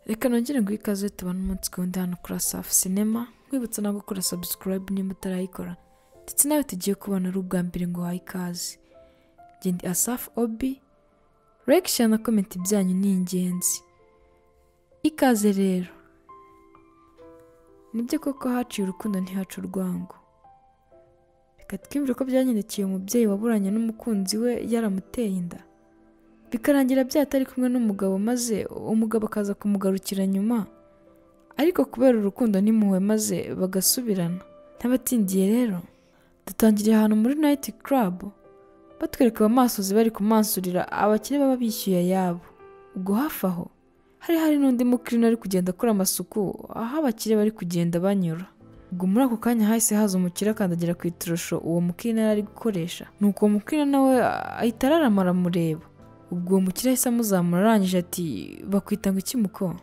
Reka nongere ngo ikaze tubane umunsi kundi hano kuri Asafu Cinema, nkwibutsa no gukora subscribe nimba utarayikora, ndetse nawe tugiye kubona ari ubwa mbere ngo wahe ikaze. Ndi Asafu Obi, like, share na comment byanyu ni ingenzi. Ikaze rero. Nibyo koko haciye urukundo ntihaca urwango. Reka twumvire ko byanyerekeye umubyeyi waburanye n'umukunzi we yaramuteye inda. Bikarangira byatari kumwe n'umugabo maze umugabo akaza kumugarukira nyuma, ariko kubera urukundo n'impuhwe maze bagasubirana. Ntabatindiye rero dutangiriye ahantu muri night club, batwereka abamasozi bari kumansurira abakire baba bishyuye ayabo. Ubwo hafi aho hari n'undi mukirino ari kugenda akora amasuku aho abakire bari kugenda banyura. Ubwo muri ako kanya hahise haza umukire akandagira ku iturusho uwo mukirino yari gukoresha, nuko uwo mukirino nawe ahita araramara amureba. Ubwo umukire ahise amuzamura arangije ati bakwita ngo iki muko?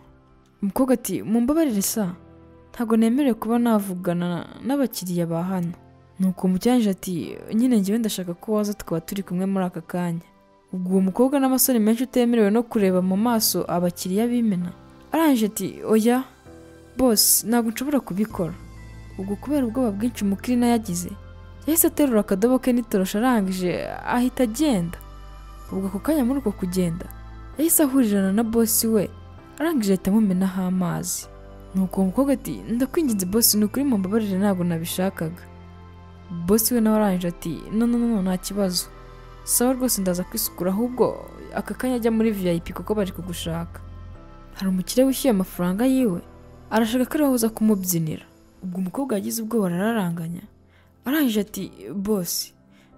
Umukobwa ati mumbabarire sa, ntago nemerewe kuba navugana n'abakiriya ba hano. Nuko umukire ati nyine njyewe ndashaka ko waza tukaba turi kumwe muri aka kanya. Ubwo uwo mukobwa n'amasore menshi utemerewe no kureba mu maso abakiriya bimena arangije ati oya boss, ntabwo nshobora kubikora. Ubwo kubera ubwoba bwinshi umukirino yagize, yahise aterura akadobo ke n'itorosha arangije ahita agenda. Ubwo ako kanya muri uko kugenda yahise ahurirana na boss we arangije ahita amumenaho amazi. Nuko umukobwa ati ndakwinginze boss, ni ukuri mumbabarire ntabwo nabishakaga. Boss we nawe arangije ati no nta kibazo, sawa rwose ndaza kwisukura, ahubwo aka kanya ajya muri VIP kuko bari kugushaka. Hari umukire wishyuye amafaranga yiwe arashaka ko ariwe uza kumubyinira. Ubwo umukobwa yagize ubwoba araranganya arangije ati boss,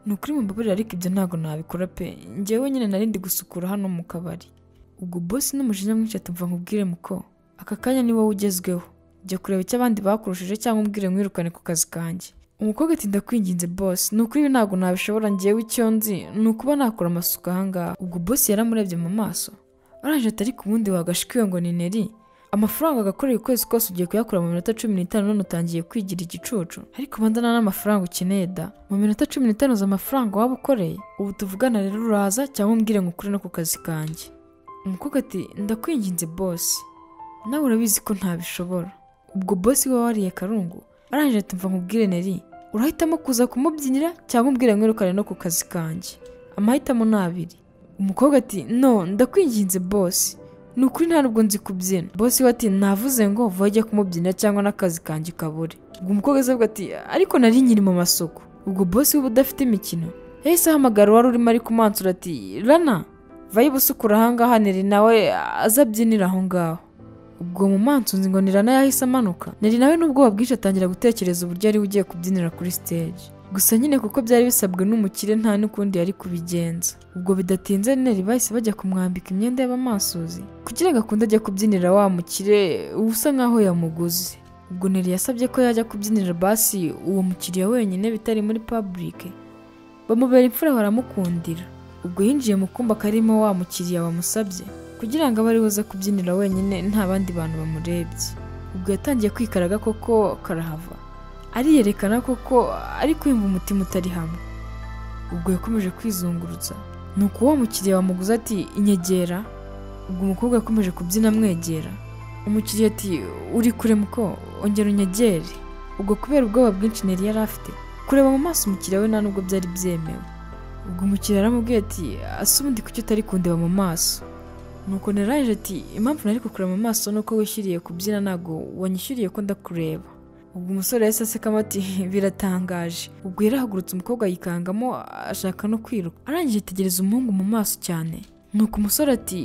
ni ukuri mumbabarire ariko ibyo ntabwo nabikora pe, njyewe nyine narindi gusukura hano mu kabari. Ubwo boss n'umujinya mwinshi atumva nkubwire muko, aka kanya ni wowe ugezweho, jya kureba icyo abandi bakurushije cyangwa umbwire mwirukane ku kazi kanjye. Umukobwa ati ndakwinginze boss, ni ukuri ibi ntabwo nabishobora, njyewe icyo nzi ni ukuba nakora amasuku ahangaha. Ubwo boss yaramurebye mu maso arangije ati ariko ubundi wagashikiwe ngo ni Neri, amafaranga agakorera ukwezi kose ugiye kuyakura mu minota 15 none utangiye kwigira igicucu, ariko bandana n'amafaranga ukeneye da, mu minota 15 z'amafaranga waba ukoreye. Ubu tuvugana rero uraza cyangwa umbwire ngo ukure no ku kazi kanjye. Umukobwa ati ndakwinginze boss, nawe urabizi ko ntabishobora. Ubwo boss we wariye karungu arangije ati mva nkubwire Neri, urahitamo kuza kumubyinira cyangwa umbwire mwirukane no ku kazi kanjye, amahitamo ni abiri. Umukobwa ati no ndakwinginze boss, ni ukuri nta nubwo nzi kubyina. Boss we ati navuze ngo vuba ujye kumubyinira cyangwa n'akazi kanjye kabure. Ubwo umukobwa azavuga ati ariko nari nyiri mu masoko. Ubwo boss we udafite imikino yahise ahamagara wari urimo ari kumansura ati Rana vayo busukura ahangaha Neri nawe azabyinira aho ngaho. Ubwo mu mansunzi ngo ni Rana yahise amanuka. Neri nawe n'ubwoba bwinshi atangira gutekereza uburyo ari ugiye kubyinira kuri stage, gusa nyine kuko byari bisabwe n'umukire nta n'ukundi yari kubigenza. Ubwo bidatinze Neri bahise bajya kumwambika imyenda y'abamansuzi kugira ngo akunde ajya kubyinira wa mukire usa nkaho yamuguze. Ubwo Neri yasabye ko yajya kubyinira basi uwo mukiriya wenyine bitari muri public, bamubera imfura baramukundira. Ubwo yinjiye mu kumba karimo wa mukiriya wamusabye kugira ngo abe ari buze kubyinira wenyine nta bandi bantu bamurebye. Ubwo yatangiye kwikaraga koko karahava, ariyerekana koko ari kwimva umutima utari hamwe. Ubwo yakomeje kwizungurutsa, nuko uwo mukiriya wamuguze ati inyegera. Ubwo umukobwa yakomeje kubyina amwegera. Umukiriya ati uri kure muko, ongera unyegere. Ubwo kubera ubwoba bwinshi Neri yari afite, kureba mu maso umukiriya we nta nubwo byari byemewe. Ubwo umukiriya aramubwiye ati ase ubundi kuki utari kundeba mu maso? Nuko Neri arangije ati impamvu nari kukureba mu maso nuko wishyuriye kubyina, ntago wanyishyuriye ko ndakureba. Ubwo umusore yahise asekamo ati biratangaje. Ubwo yarahagurutse umukobwa yikangamo ashaka no kwiruka, arangije yitegereza umuhungu mu maso cyane. Nuko umusore ati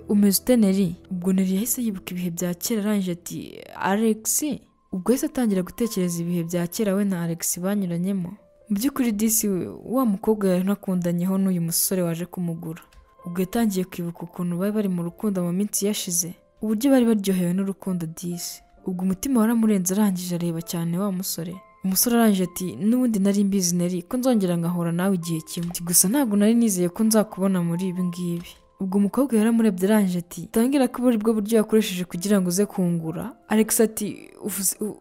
umeze ute Neri? Ubwo Neri yahise yibuka ibihe bya kera arangije ati Alex. Ubwo yahise atangira gutekereza ibihe bya kera we na Alex banyuranyemo. Mu by'ukuri disi wa mukobwa yaranakundanyeho n'uyu musore waje kumugura. Ubwo yatangiye kwibuka ukuntu bari mu rukundo mu minsi yashize, uburyo bari baryohewe n'urukundo disi. Ubwo umutima waramurenze arangije areba cyane wa musore. Umusore arangije ati n'ubundi nari mbizi Neri ko nzongera ngahora nawe igihe kimwe, gusa ntabwo nari nizeye ko nzakubona muri ibi ngibi. Ubwo umukobwa yaramurebye arangije ati tangira ko buri bwo buryo yakoresheje kugira ngo uze kungura. Alex ati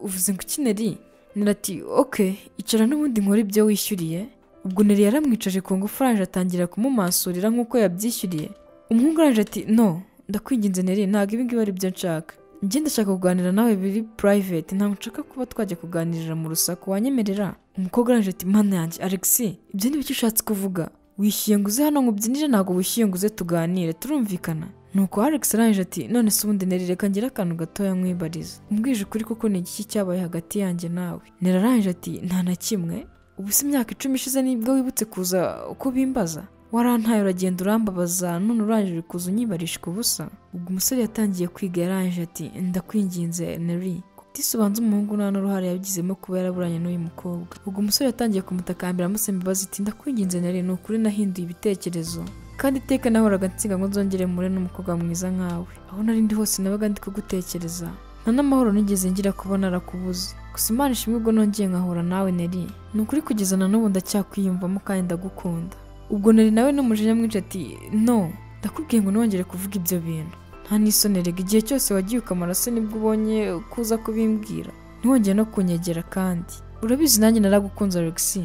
uvuze ngo iki Neri? Neri ati okay, icara n'ubundi nkora ibyo wishyuriye. Ubwo Neri yaramwicaje ku ngufu arangije atangira kumumasurira nk'uko yabyishyuriye. Umuhungu arangije ati no ndakwinginze Neri ntabwo ibi ngibi ari byo nshaka. Njye ndashaka kuganira nawe biri private, ntabwo nshaka kuba twajya kuganirira mu rusaku, wanyemerera? Umukobwa arangije ati mana yanjye Alex, ibyo ni biki ushatse kuvuga? Wishyuye ngo uze hano ngubyinire? Ntabwo wishyuye ngo uze tuganire, turumvikana? Nuko Alex arangije ati none se ubundi Neri reka ngira akantu gatoya nkwibariza, umbwije ukuri koko ni iki cyabaye hagati yanjye nawe? Neri arangije ati nta na kimwe. Ubu si imyaka 10 ishize nibwo wibutse kuza uko bimbaza? Warantaye uragenda urambabaza none urangije kuza unyibarishwa ubusa. Ubwo umusore yatangiye kwiga yarangije ati ndakwinginze Neri, tisobanze umuhungu nta n'uruhare yabigizemo kuba yaraburanye n'uyu mukobwa. Ubwo umusore yatangiye kumutakambira amusaba imbabazi ati ndakwinginze Neri, ni ukuri nahinduye ibitekerezo kandi iteka nahoraga nsiga ngo nzongere mure n'umukobwa mwiza nkawe. Aho nari ndi hose nabaga ndi kugutekereza, nta n'amahoro nigeze ngira kuba narakubuze. Gusa Imana ishimwe ubwo nongeye nkahura nawe Neri, ni ukuri kugeza na n'ubu ndacyakwiyumvamo kandi ndagukunda. Ubwo Neri nawe n'umujinya mwinshi ati no, ndakubwiye ngo nongere kuvuga ibyo bintu. Nta n'isoni rega, igihe cyose wagiye ukamara se nibwo ubonye kuza kubimbwira, ntiwongere no kunyegera kandi urabizi nanjye naragukunze Alex,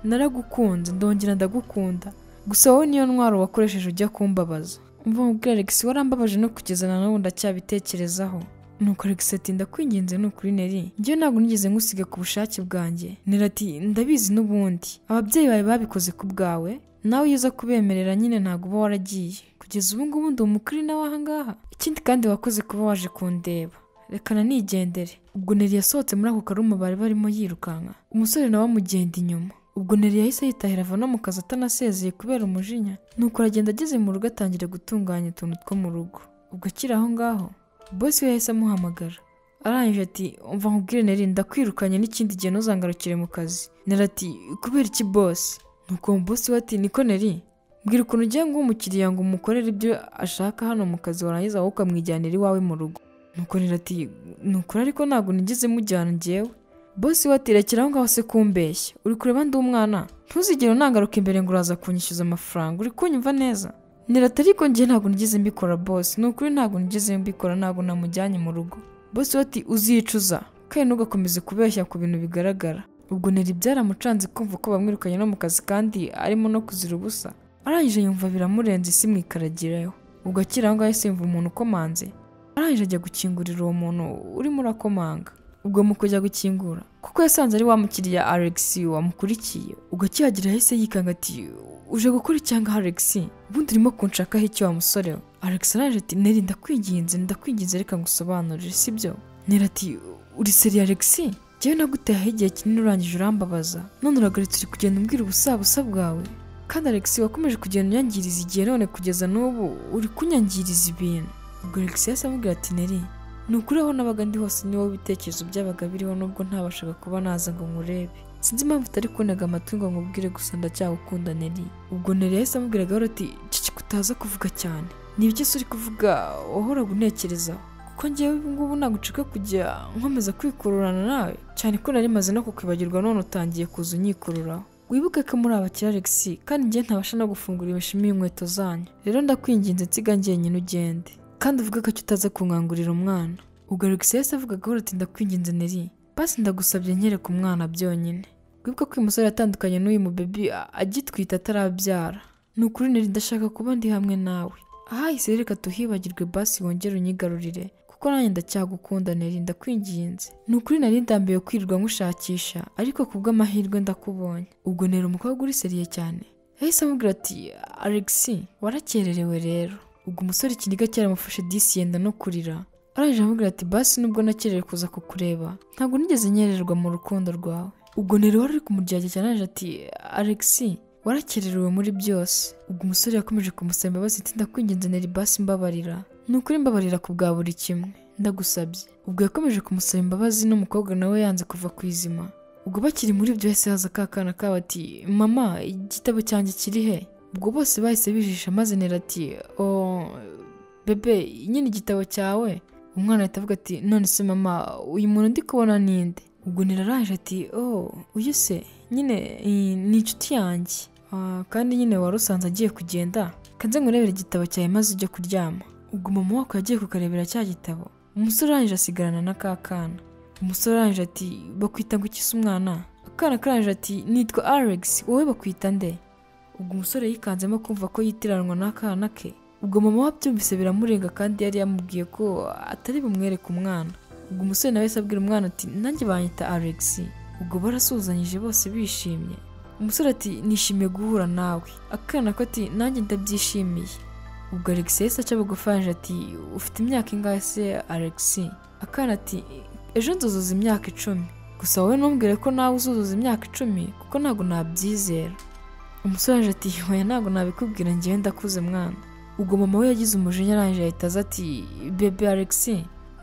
naragukunze ndongera ndagukunda. Gusa wowe niyo ntwaro wakoresheje ujya kumbabaza. Umva nkubwira Alex, warambabaje no kugeza na n'ubu ndacyabitekerezaho. Nuko Alex ati ndakwinginze ni ukuri Neri, njyewe ntabwo nigeze ngusiga ku bushake bwanjye. Neri ati ndabizi n'ubundi ababyeyi bawe babikoze ku bwawe, nawe iyo uza kubemerera nyine ntabwo uba waragiye. Kugeza ubu ngubu ndi umukiri nawe aha ngaha. Ikindi kandi wakoze kuba waje kundeba, rekana nigendere. Ubwo Neri yasohotse muri ako karuma bari barimo yirukanka, umusore nawe amugenda inyuma. Ubwo Neri yahise yitahira ava no mu kazi atanasezeye kubera umujinya. Nuko aragenda ageze mu rugo atangira gutunganya utuntu two mu rugo. Ubwo akiri aho ngaho boss we yahise amuhamagara, arangije ati umva nkubwire Neri, ndakwirukanye n'ikindi gihe ntuzangarukire mu kazi. Neri ati kubera iki boss? Nuko boss we ati niko Neri, mbwira ukuntu ugiye ngo umukiriya ngo umukorere ibyo ashaka hano mu kazi warangiza wowe ukamwijyanira iwawe mu rugo. Nuko Neri ati nukuri ariko ntabwo nigeze mujyana njyewe. Boss we ati rekera aho ngaho se kumbeshya, uri kureba ndi umwana, ntuzigere unangaruka imbere ngo uraza kunyishyuza amafaranga, uri kunyumva neza? Neri ati ariko njye ntabwo nigeze mbikora boss, nukuri ntabwo nigeze mbikora, ntabwo namujyanye mu rugo. Boss we ati uzicuza kandi ntugakomeze kubeshya ku bintu bigaragara. Ubwo Neri byaramucanze kumva ko bamwirukanye no mu kazi kandi arimo no kuzira ubusa. Arangije yumva biramurenze isi mwikaragirayo. Ubwo akiri aho ngaho yahise yumva umuntu ukomanze, arangije ajya gukingurira uwo muntu urimo urakomanga. Ubwo mu kujya gukingura kuko yasanze ari wa mukiriya Alex wamukurikiye, ubwo akihagera yahise yikanga ati uje gukora icyanga Alex, ubundi urimo kunshakaho iki wa musore we? Alex arangije ati Neri ndakwinginze reka ngusobanurire sibyo? Neri ati uri seri Alex, njyewe nagutayeho igihe kinini urangije urambabaza, none uragaritse uri kugenda umbwira ubusabusa bwawe. Kandi Alex wakomeje kugenda unyangiriza igihe none kugeza n'ubu uri kunyangiriza ibintu. Ubwo Alex yahise amubwira ati Neri, ni ukuri aho nabaga ndi hose ni wowe ibitekerezo byabaga biriho nubwo ntabashaga kuba naza ngo nkurebe. Sinzi impamvu utari kuntega amatwi ngo nkubwire gusa ndacyagukunda Neri. Ubwo Neri yahise amubwira gahoro ati cicika utaza kuvuga cyane, ni ibiki uri kuvuga wahoraga untekerezaho? Kuko njyewe ubu ngubu nagucika kujya nkomeza kwikururana nawe cyane ko nari maze no kukwibagirwa none utangiye kuza unyikururaho. Wibuke ko muri abakira Alex kandi njye ntabasha no gufungura imishimi y'inkweto zanyu, rero ndakwinginze nsiga njyenyine ugende kandi uvuga ko utaza kunkangurira umwana. Ubwo Alex yahise avuga gahoro ati ndakwinginze Neri, basi ndagusabye nyereka umwana byonyine. Wibuke ko uyu musore yatandukanye n'uyu mu baby agitwita atarabyara. Ni ukuri Neri ndashaka kuba ndi hamwe nawe. Ahahise reka tuhibagirwe basi wongere unyigarurire kuko nanjye ndacyagukunda Neri, ndakwinginze. Ni ukuri nari ndambiwe kwirirwa nkushakisha ariko kubw'amahirwe ndakubonye. Ubwo Neri umukobwa uri seriye cyane yahise amubwira ati Alex warakererewe rero. Ubwo umusore ikiniga cyaramufashe disi yenda no kurira, arangije amubwira ati basi nubwo nakererewe kuza kukureba ntabwo nigeze nyererwa mu rukundo rwawe. Ubwo Neri wari uri kumuryagira cyane arangije ati Alex warakererewe muri byose. Ubwo umusore yakomeje kumusaba imbabazi ati ndakwinginze Neri basi mbabarira, ni ukuri mbabarira ku bwa buri kimwe ndagusabye. Ubwo yakomeje kumusaba imbabazi n'umukobwa nawe yanze kuva ku izima. Ubwo bakiri muri ibyo yahise haza kakana kabo ati mama igitabo cyanjye kiri he? Ubwo bose bahise bijisha maze Neri ati bebe nyine igitabo cyawe. Umwana ahita avuga ati none se mama uyu muntu ndi kubona ninde? Ubwo Neri arangije ati uyu se nyine ni inshuti yanjye kandi nyine wari usanze agiye kugenda, kanze ngurebera igitabo cyawe maze ujye kuryama. Ubwo mama wako yagiye kukarebera cya gitabo. Umusore arangije asigarana na kakana. Umusore arangije ati bakwita ngo ikise umwana? Akana karangije ati nitwa Alex, wowe bakwita nde? Ubwo umusore yikanzemo kumva ko yitiranwa n'akana ke, ubwo mama wabyumvise biramurenga kandi yari yamubwiye ko atari bumwereke umwana. ubwo umusore nawe yahise abwira umwana ati nanjye banyita Alex. ubwo barasuhuzanyije bose bishimye. umusore ati nishimiye guhura nawe. akana ko ati nanjye ndabyishimiye. ubwo Alex yahise aca bugufi ati ufite imyaka ingahe se Alex? akana ati ejo nzuzuza imyaka 10. gusa wowe ntumbwire ko nawe uzuzuza imyaka 10 kuko ntabwo nabyizera. umusore ati hoya ntabwo nabikubwira njyewe ndakuze mwana. ubwo mama we yagize umujinya arangije ahita aza ati bebe Alex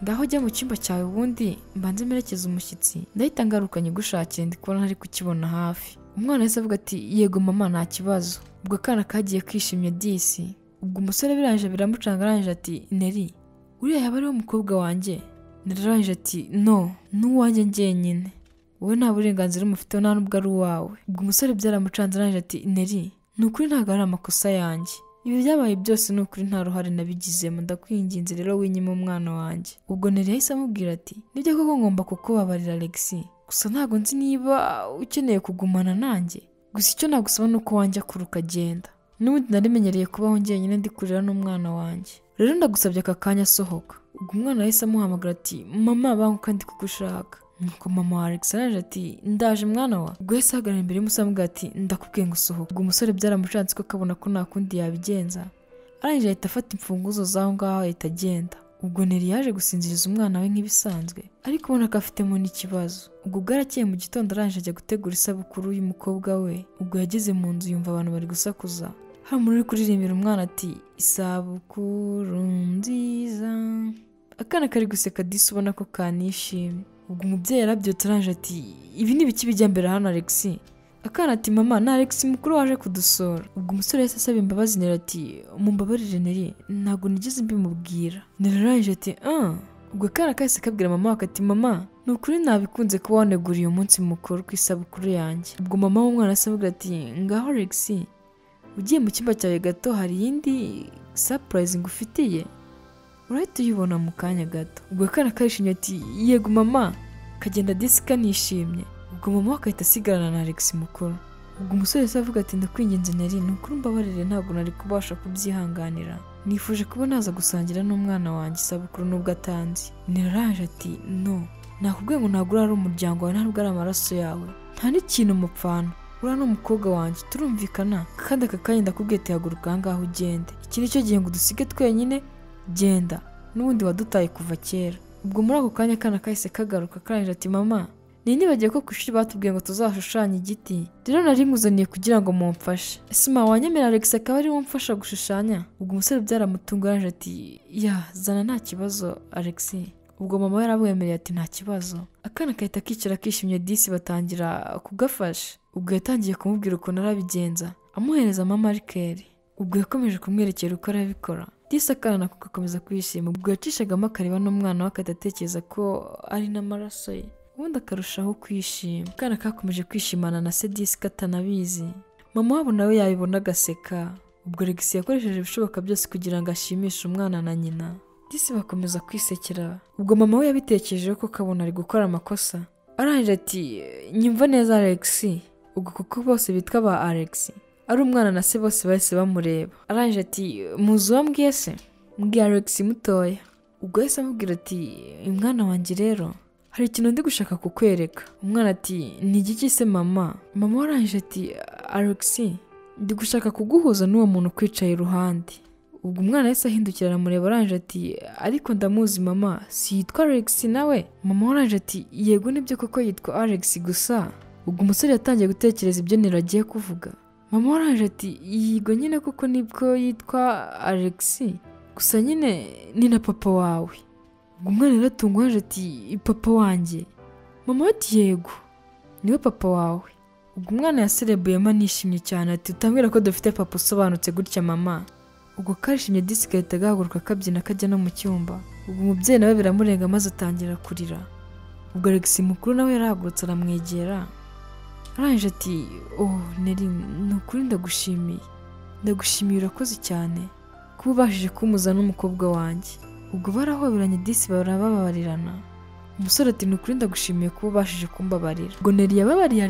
ngaho jya mu cyumba cyawe ubundi mbanze merekeza umushyitsi ndahita ngaruka nyigushakire ndi kubona ntari kukibona hafi. umwana yahise avuga ati yego mama nta kibazo. ubwo akana kagiye kwishimye disi. ubwo umusore birangije biramucanga arangije ati Neri uriya yaba ariwe mukobwa wanjye? Neri arangije ati no n'uwanjye njyenyine, wowe nta burenganzira umufiteho nta nubwo ari uwawe. ubwo umusore byaramucanze arangije ati Neri ni ukuri ntabwo ari amakosa yanjye, ibi byabaye byose ni ukuri nta ruhare nabigizemo, ndakwinginze rero winyima umwana wanjye. ubwo Neri yahise amubwira ati nibyo koko ngomba kukubabarira Alex, gusa ntabwo nzi niba ukeneye kugumana nanjye, gusa icyo nagusaba ni uko wanjya kure ukagenda, n'ubundi narimenyereye kubaho njyenyine ndi kurera n'umwana wanjye, rero ndagusabye aka kanya asohoka. ubwo umwana yahise amuhamagara ati mama banguka ndi kugushaka. nuko mama wa Alex araje ati ndaje mwana wa. ubwo yahise ahagarara imbere y'umusore amubwira ati ndakubwiye ngo usohoke. ubwo umusore byaramucanze ko akabona ko nta kundi yabigenza, arangije ahita afata imfunguzo z'aho ngaho ahita agenda. ubwo Neri yaje gusinziriza umwana we nk'ibisanzwe ariko ubona ko afitemo n'ikibazo. ubwo bwarakeye mu gitondo arangije ajya gutegura isabukuru y'umukobwa we. ubwo yageze mu nzu yumva abantu bari gusakuza, hari umuntu uri kuririmbira umwana ati isabukuru nziza. akana kari guseka disi ubona ko kanishimye. ubwo umubyeyi yarabyutse arangije ati ibi ni ibiki bijya mbere hano Alex? akana ati mama ni Alex mukuru waje kudusura. ubwo umusore yahise asaba imbabazi Neri ati mumbabarire Neri ntabwo nigeze mbimubwira. Neri arangije ati ubwo akana kahise kabwira mama ati mama ni ukuri nabikunze kuba waneguriye umunsi mukuru ku isabukuru yanjye. ubwo mama w'umwana yahise avuga ati ngaho Alex ugiye mu cyumba cyawe gato hari iyindi surprise ngufitiye urahita uyibona mu kanya gato. ubwo akana karishimye ati yego mama, kagenda disi kanishimye. ubwo mama akahita asigarana na Alex mukuru. ubwo umusore yahise avuga ati ndakwinginze Neri ni ukuri mbabarire ntabwo nari kubasha kubyihanganira, nifuje kuba naza gusangira n'umwana wanjye isabukuru nubwo atanzi. Neri arangije ati no nakubwiye ngo ntabwo ari umuryango wawe ntabwo ari amaraso yawe, nta n'ikintu mupfana, uriya ni umukobwa wanjye turumvikana kandi aka kanya ndakubwiye ati haguruka aha ngaho ugende, iki ni cyo gihe ngo dusige twenyine genda, n'ubundi wadutaye kuva kera. ubwo muri ako kanya akana kahise kagaruka karangije ati mama nibagiye ko ku ishuri batubwiye ngo tuzashushanye igiti, rero nari nkuzaniye kugira ngo mumfashe, ese mama wanyemera Alex akaba ari we umfasha gushushanya? ubwo umusore byaramutunga arangije ati ya zana nta kibazo Alex. ubwo mama we yaramwemereye ati nta kibazo. akana kahita kicara kishimye disi batangira kugafasha. ubwo yatangiye kumubwira ukuntu arabigenza amuhereza mama marikeri. ubwo yakomeje kumwerekera uko arabikora disi akana nako gakomeza kwishima. ubwo yacishagamo akareba n'umwana we akadatekereza ko ari n'amaraso ye, ubundi akarushaho kwishima. akana kakomeje kwishimana na se disi katanabizi. mama wabo nawe yabibona agaseka. ubwo Alex yakoresheje ibishoboka byose kugira ngo ashimishe umwana na nyina. disi bakomeza kwisekera. ubwo mama we yabitekerejeho ko kabona ari gukora amakosa, arangije ati nyumva neza Alex. ubwo kuko bose bitwa ba Alex ari umwana na se bose bahise bamureba. arangije ati muzi wambwiye se? mbwiye Alex mutoya. ubwo yahise amubwira ati mwana wanjye rero hari ikintu ndi gushaka kukwereka. umwana ati ni igiki se mama? mama arangije ati Alex ndi gushaka kuguhuza n'uwo muntu ukwicaye iruhande. ubwo umwana yahise ahindukira aramureba arangije ati ariko ndamuzi mama, si yitwa Alex nawe? mama arangije ati yego nibyo koko yitwa Alex gusa. ubwo umusore yatangiye gutekereza ibyo Neri agiye kuvuga. mama arangije ati yego nyine koko nibwo yitwa Alex, gusa nyine ni na papa wawe. ubwo umwana yaratungwaje ati papa wanjye? mama ati yego niwe papa wawe. ubwo umwana yaserebuyemo anishimye cyane ati utambwira ko dufite papa usobanutse gutya mama. ubwo karishimye disi gahita gahaguruka kabyina kajya no mu cyumba. ubwo umubyeyi nawe biramurenga maze atangira kurira. ubwo Alex mukuru nawe yarahagurutse aramwegera arangije ati Neri ni ukuri ndagushimiye urakoze cyane kuba ubashije kumuza n'umukobwa wanjye. ubwo barahoberanye disi barababarirana. umusore ati ni ukuri ndagushimiye kuba ubashije kumbabarira. ubwo Neri yababariye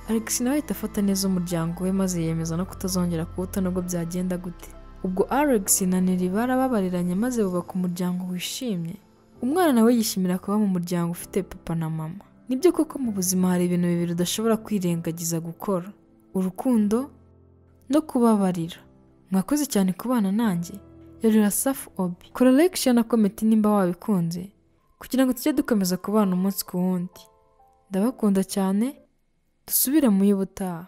Alex nawe ahita afata neza umuryango we maze yemeza no kutazongera kuwuta nubwo byagenda gute. ubwo Alex na Nelly barababariranye maze bubaka umuryango wishimye. Umwana nawe yishimira kuba mu muryango ufite papa na mama. Nibyo koko mu buzima hari ibintu bibiri udashobora kwirengagiza gukora: urukundo no kubabarira. Mwakoze cyane kubana nanjye. Yari Safi Obi. Kora like, share na comment nimba wabikunze kugira ngo tujye dukomeza kubana umunsi ku wundi. Ndabakunda cyane, dusubire mu y'ubutaha.